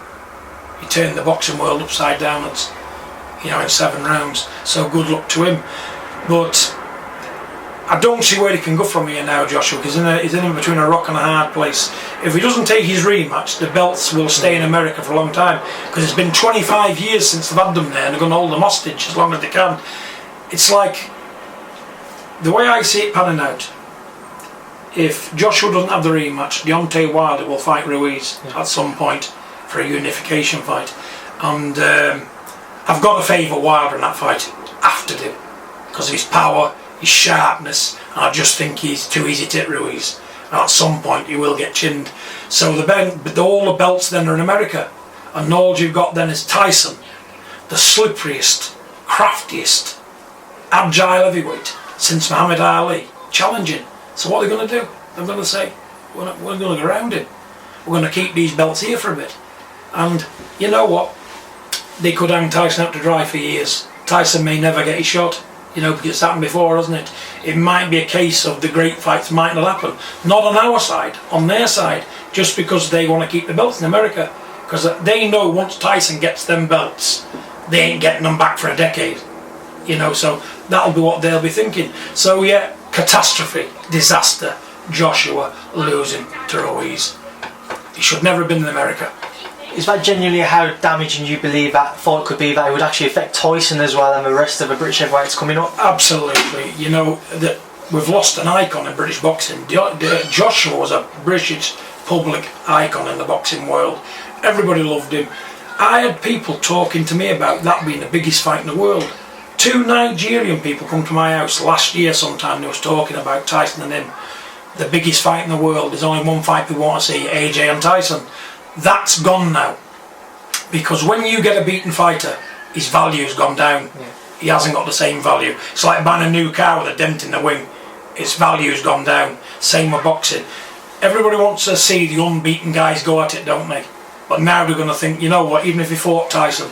He turned the boxing world upside downwards, in 7 rounds. So good luck to him. But I don't see where he can go from here now, Joshua, because he's in between a rock and a hard place. If he doesn't take his rematch, the belts will stay in America for a long time, because it's been 25 years since they've had them there and they're going to hold them hostage as long as they can. It's like, the way I see it panning out, if Joshua doesn't have the rematch, Deontay Wilder will fight Ruiz at some point for a unification fight. And I've got to favour Wilder in that fight, have to do, because of his power, his sharpness, and I just think he's too easy to hit Ruiz. And at some point he will get chinned. So all the belts then are in America, and all you've got then is Tyson, the slipperiest, craftiest, agile heavyweight since Muhammad Ali, challenging. So what are they going to do? They're going to say, we're going to go around him. We're going to keep these belts here for a bit. And you know what? They could hang Tyson out to dry for years. Tyson may never get his shot, you know, because it's happened before, hasn't it? It might be a case of the great fights might not happen. Not on our side, on their side, just because they want to keep the belts in America. Because they know once Tyson gets them belts, they ain't getting them back for a decade. You know, so that'll be what they'll be thinking. So yeah, catastrophe, disaster, Joshua losing to Ruiz. He should never have been in America. Is that genuinely how damaging you believe that fight could be, that it would actually affect Tyson as well and the rest of the British heavyweights coming up? Absolutely. You know, that we've lost an icon in British boxing. Joshua was a British public icon in the boxing world. Everybody loved him. I had people talking to me about that being the biggest fight in the world. 2 Nigerian people come to my house last year sometime, they was talking about Tyson and him. The biggest fight in the world. There's only one fight we want to see, AJ and Tyson. That's gone now. Because when you get a beaten fighter, his value's gone down. Yeah. He hasn't got the same value. It's like buying a new car with a dent in the wing. Its value's gone down. Same with boxing. Everybody wants to see the unbeaten guys go at it, don't they? But now they're going to think, you know what, even if he fought Tyson,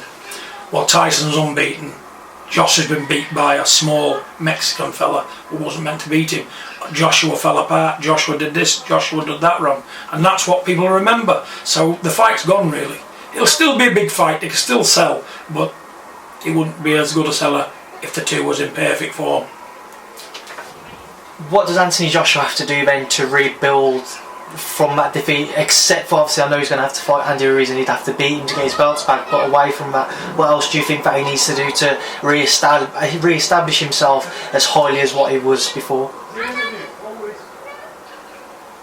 well, Tyson's unbeaten. Josh has been beat by a small Mexican fella who wasn't meant to beat him. Joshua fell apart, Joshua did this, Joshua did that wrong. And that's what people remember. So the fight's gone, really. It'll still be a big fight, it can still sell, but it wouldn't be as good a seller if the two was in perfect form. What does Anthony Joshua have to do then to rebuild from that defeat, except for obviously I know he's going to have to fight Andy Ruiz and he'd have to beat him to get his belts back, but away from that, what else do you think that he needs to do to re-establish himself as highly as what he was before?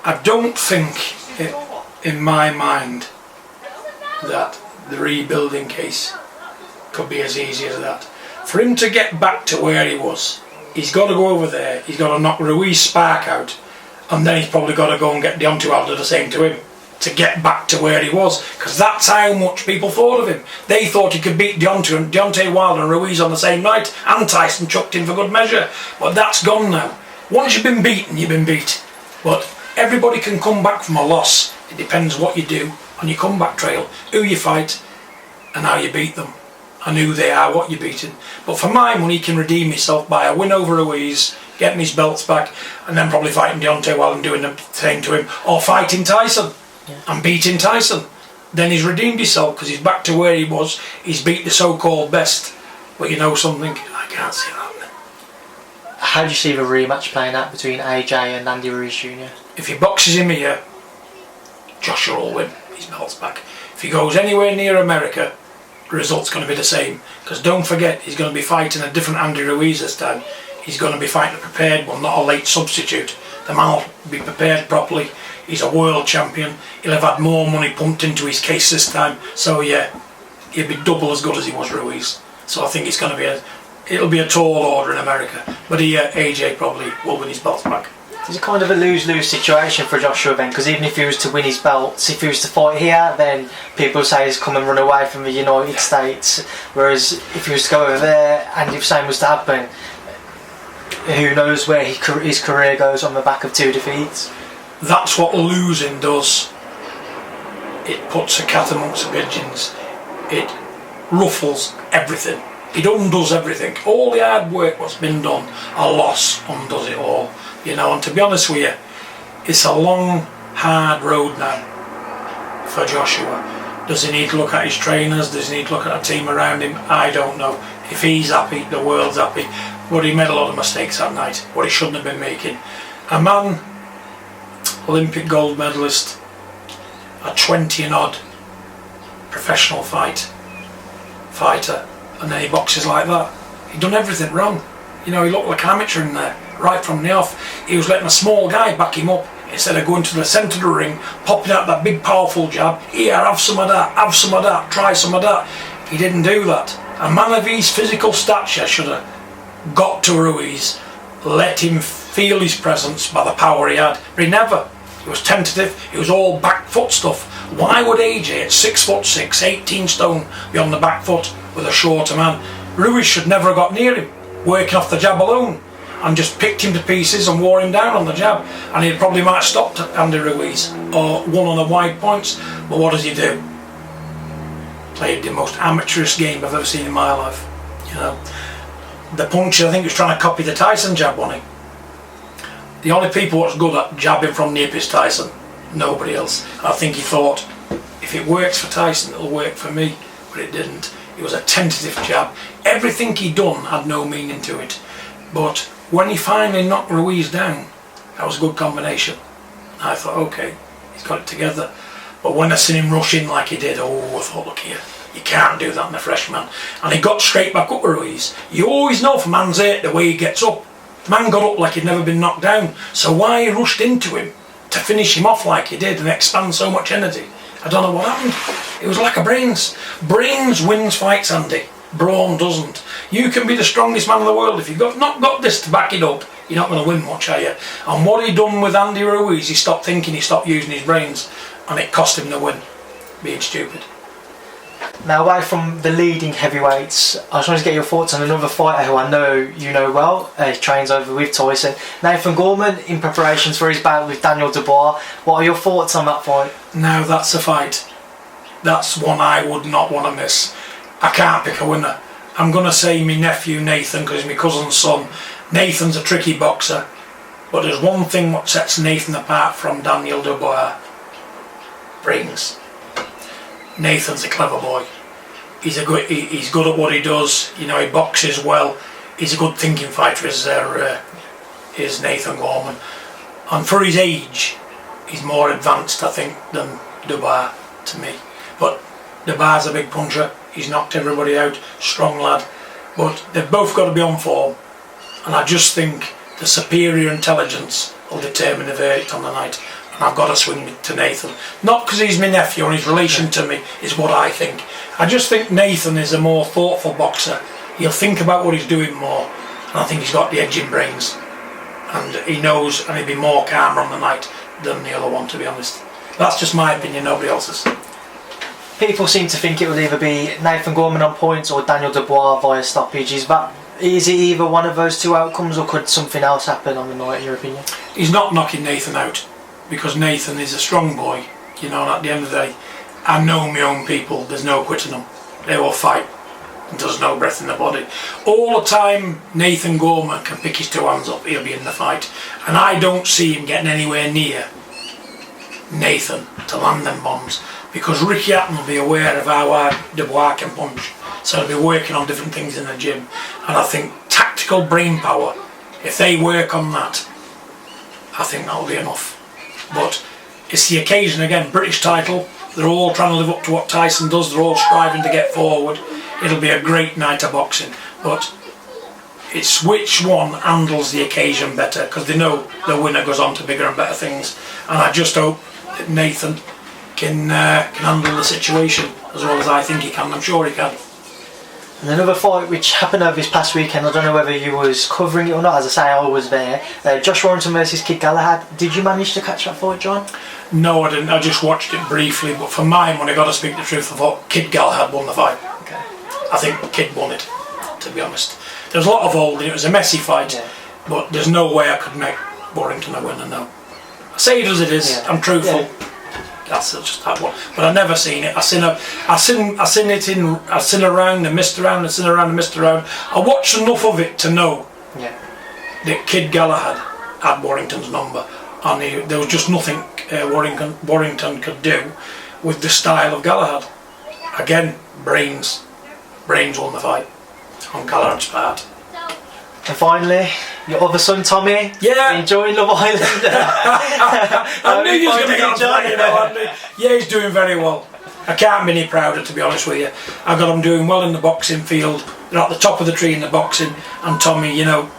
I don't think, in my mind, that the rebuilding case could be as easy as that. For him to get back to where he was, he's got to go over there, he's got to knock Ruiz's spark out, and then he's probably got to go and get Deontay Wilder to do the same to him to get back to where he was, because that's how much people thought of him. They thought he could beat Deontay Wilder and Ruiz on the same night, and Tyson chucked in for good measure. But that's gone now. Once you've been beaten, you've been beat. But everybody can come back from a loss. It depends what you do on your comeback trail, who you fight and how you beat them, and who they are, what you're beating. But for my money, he can redeem himself by a win over Ruiz, getting his belts back, and then probably fighting Deontay Wilder and doing the same to him, or fighting Tyson and beating Tyson. Then he's redeemed himself because he's back to where he was. He's beat the so-called best. But you know something, I can't see that happening. How do you see the rematch playing out between AJ and Andy Ruiz Jr.? If he boxes him here, Joshua will win his belts back. If he goes anywhere near America, the result's going to be the same. Because don't forget, he's going to be fighting a different Andy Ruiz this time. He's going to be fighting a prepared one, not a late substitute. The man will be prepared properly. He's a world champion. He'll have had more money pumped into his case this time. So yeah, he'll be double as good as he was Ruiz. So I think it's going to be it'll be a tall order in America. But AJ probably will win his belts back. It's a kind of a lose-lose situation for Joshua then, because even if he was to win his belts, if he was to fight here, then people say he's come and run away from the United States. Whereas if he was to go over there and if the same was to happen, who knows where his career goes on the back of 2 defeats. That's what losing does. It puts a cat amongst the pigeons. It ruffles everything. It undoes everything. All the hard work what's been done, a loss undoes it all. You know, and to be honest with you, it's a long, hard road now for Joshua. Does he need to look at his trainers? Does he need to look at a team around him? I don't know. If he's happy, the world's happy. But he made a lot of mistakes that night, what he shouldn't have been making. A man, Olympic gold medalist, a 20 and odd professional fighter, and then he boxes like that. He'd done everything wrong. You know, he looked like an amateur in there, right from the off. He was letting a small guy back him up, instead of going to the centre of the ring, popping out that big powerful jab. Here, have some of that, try some of that. He didn't do that. A man of his physical stature should have got to Ruiz, let him feel his presence by the power he had. But he never. He was tentative, it was all back foot stuff. Why would AJ at 6'6", 18 stone be on the back foot with a shorter man? Ruiz should never have got near him, working off the jab alone. and just picked him to pieces and wore him down on the jab, and he probably might have stopped Andy Ruiz or won on the wide points. But what does he do? Played the most amateurish game I've ever seen in my life. You know, the puncher, I think, was trying to copy the Tyson jab, wasn't he? The only people what's good at jabbing from the hip is Tyson, nobody else. And I think he thought, if it works for Tyson, it'll work for me, but it didn't. It was a tentative jab. Everything he'd done had no meaning to it. But when he finally knocked Ruiz down, that was a good combination. And I thought, okay, he's got it together. But when I seen him rush in like he did, oh, I thought, look here, you can't do that in a freshman. And he got straight back up with Ruiz. You always know from man's eight the way he gets up. The man got up like he'd never been knocked down. So why he rushed into him to finish him off like he did and expand so much energy? I don't know what happened. It was like a brains. Brains wins fights, Andy. Brawn doesn't. You can be the strongest man in the world. If you've not got this to back it up, you're not going to win much, are you? And what he done with Andy Ruiz, he stopped thinking, he stopped using his brains, and it cost him the win, being stupid. Now, away from the leading heavyweights, I just wanted to get your thoughts on another fighter who I know you know well. He trains over with Tyson. Nathan Gorman, in preparations for his battle with Daniel Dubois. What are your thoughts on that fight? Now, that's a fight. That's one I would not want to miss. I can't pick a winner. I'm going to say my nephew Nathan, because he's my cousin's son. Nathan's a tricky boxer, but there's one thing what sets Nathan apart from Daniel Dubois. Brains. Nathan's a clever boy. He's good at what he does. You know, he boxes well. He's a good thinking fighter. Is Nathan Gorman, and for his age, he's more advanced, I think, than Dubois to me. But Dubois' a big puncher. He's knocked everybody out. Strong lad. But they've both got to be on form, and I just think the superior intelligence will determine the verdict on the night. I've got to swing to Nathan. Not because he's my nephew and his relation to me, is what I think. I just think Nathan is a more thoughtful boxer. He'll think about what he's doing more, and I think he's got the edge in brains. And he knows, and he'll be more calmer on the night than the other one, to be honest. That's just my opinion, nobody else's. People seem to think it will either be Nathan Gorman on points or Daniel Dubois via stoppages, but is it either one of those two outcomes, or could something else happen on the night, in your opinion? He's not knocking Nathan out, because Nathan is a strong boy, you know, and at the end of the day, I know my own people, there's no quitting them. They will fight, and there's no breath in the body. All the time Nathan Gorman can pick his two hands up, he'll be in the fight. And I don't see him getting anywhere near Nathan to land them bombs, because Ricky Hatton will be aware of how hard Dubois can punch. So he'll be working on different things in the gym. And I think tactical brain power, if they work on that, I think that'll be enough. But it's the occasion again, British title, they're all trying to live up to what Tyson does, they're all striving to get forward. It'll be a great night of boxing, but it's which one handles the occasion better, because they know the winner goes on to bigger and better things. And I just hope that Nathan can handle the situation as well as I think he can. I'm sure he can. And another fight which happened over this past weekend, I don't know whether you was covering it or not, as I say, I was there. Josh Warrington versus Kid Galahad. Did you manage to catch that fight, John? No, I didn't. I just watched it briefly, but for my money, I've got to speak the truth, I thought Kid Galahad won the fight. Okay. I think Kid won it, to be honest. There's a lot of holding, it was a messy fight, yeah. But there's no way I could make Warrington a winner, no. I say it as it is, yeah. I'm truthful. Yeah. That's just that one. But I've never seen it. I seen around and missed around and seen around and missed around. I watched enough of it to know that Kid Galahad had Warrington's number, and there was just nothing Warrington could do with the style of Galahad. Again, brains won the fight on Galahad's part. And finally, your other son Tommy, enjoying Love Island. I knew you was going to get on that, Yeah, he's doing very well. I can't be any prouder, to be honest with you. I got him doing well in the boxing field. They're at the top of the tree in the boxing, and Tommy, you know,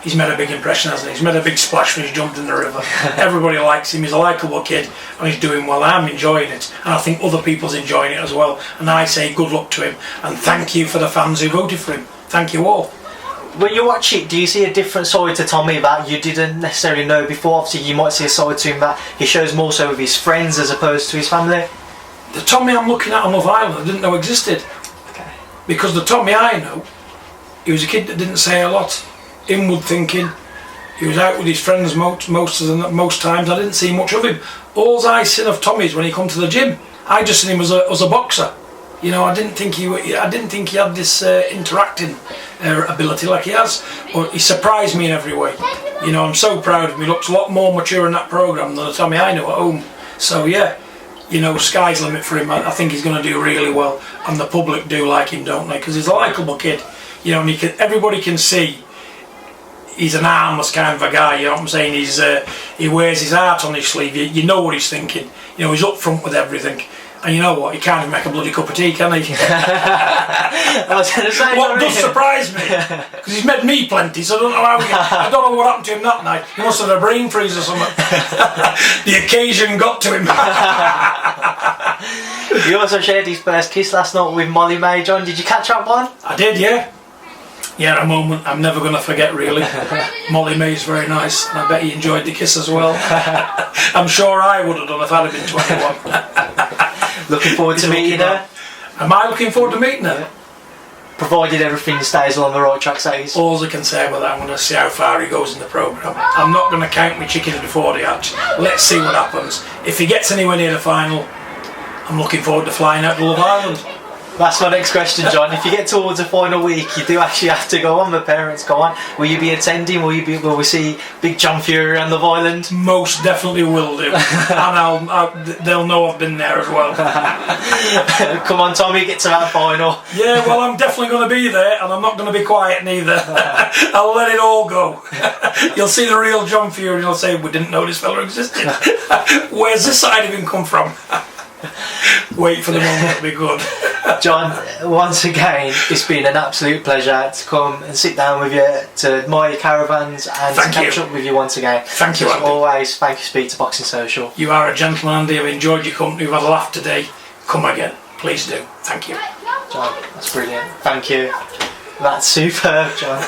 he's made a big impression, hasn't he? He's made a big splash when he's jumped in the river. Everybody likes him. He's a likeable kid, and he's doing well. I'm enjoying it, and I think other people's enjoying it as well. And I say good luck to him, and thank you for the fans who voted for him. Thank you all. When you watch it, do you see a different side to Tommy that you didn't necessarily know before? Obviously, you might see a side to him that he shows more so with his friends as opposed to his family. The Tommy I'm looking at on Love Island, I didn't know existed. Because the Tommy I know, he was a kid that didn't say a lot, inward thinking, He was out with his friends most times. I didn't see much of him. All I seen of Tommy's when he come to the gym. I just seen him as a boxer. You know, I didn't think he had this interacting ability like he has. But he surprised me in every way. You know, I'm so proud of him. He looks a lot more mature in that programme than the Tommy I know at home. So yeah, you know, sky's the limit for him. I think he's going to do really well, and the public do like him, don't they? Because he's a likeable kid. You know, and everybody can see he's an harmless kind of a guy. You know what I'm saying? He wears his heart on his sleeve. You know what he's thinking. You know, he's up front with everything. And you know what? He can't even make a bloody cup of tea, can he? I was going to say. What does surprise me, because he's made me plenty, so I don't know I don't know what happened to him that night. He must have had a brain freeze or something. The occasion got to him. You also shared his first kiss last night with Molly May, John. Did you catch that one? I did, yeah. Yeah, a moment I'm never going to forget, really. Molly May's very nice, and I bet he enjoyed the kiss as well. I'm sure I would have done if I'd have been 21. Looking forward to meeting her. Am I looking forward to meeting her? Yeah. Provided everything stays along the right track, says. All I can say about that, I'm going to see how far he goes in the programme. I'm not going to count my chickens before the hatch. Let's see what happens. If he gets anywhere near the final, I'm looking forward to flying out to Love Island. That's my next question, John. If you get towards the final week, you do actually have to go on. The parents go on. Will you be attending? Will we see big John Fury on Love Island? Most definitely will do, and they'll know I've been there as well. Come on, Tommy, get to that final. Yeah, well, I'm definitely going to be there, and I'm not going to be quiet neither. I'll let it all go. You'll see the real John Fury, and you'll say, "We didn't know this fella existed." Where's this side of him come from? Wait for the moment to be good. John, once again, it's been an absolute pleasure to come and sit down with you, to admire your caravans, and to catch up with you once again. Thank you, As Andy. always, thank you, Speak to Boxing Social. You are a gentleman, Andy. I've enjoyed your company. We've had a laugh today. Come again. Please do. Thank you. John, that's brilliant. Thank you. That's superb, John.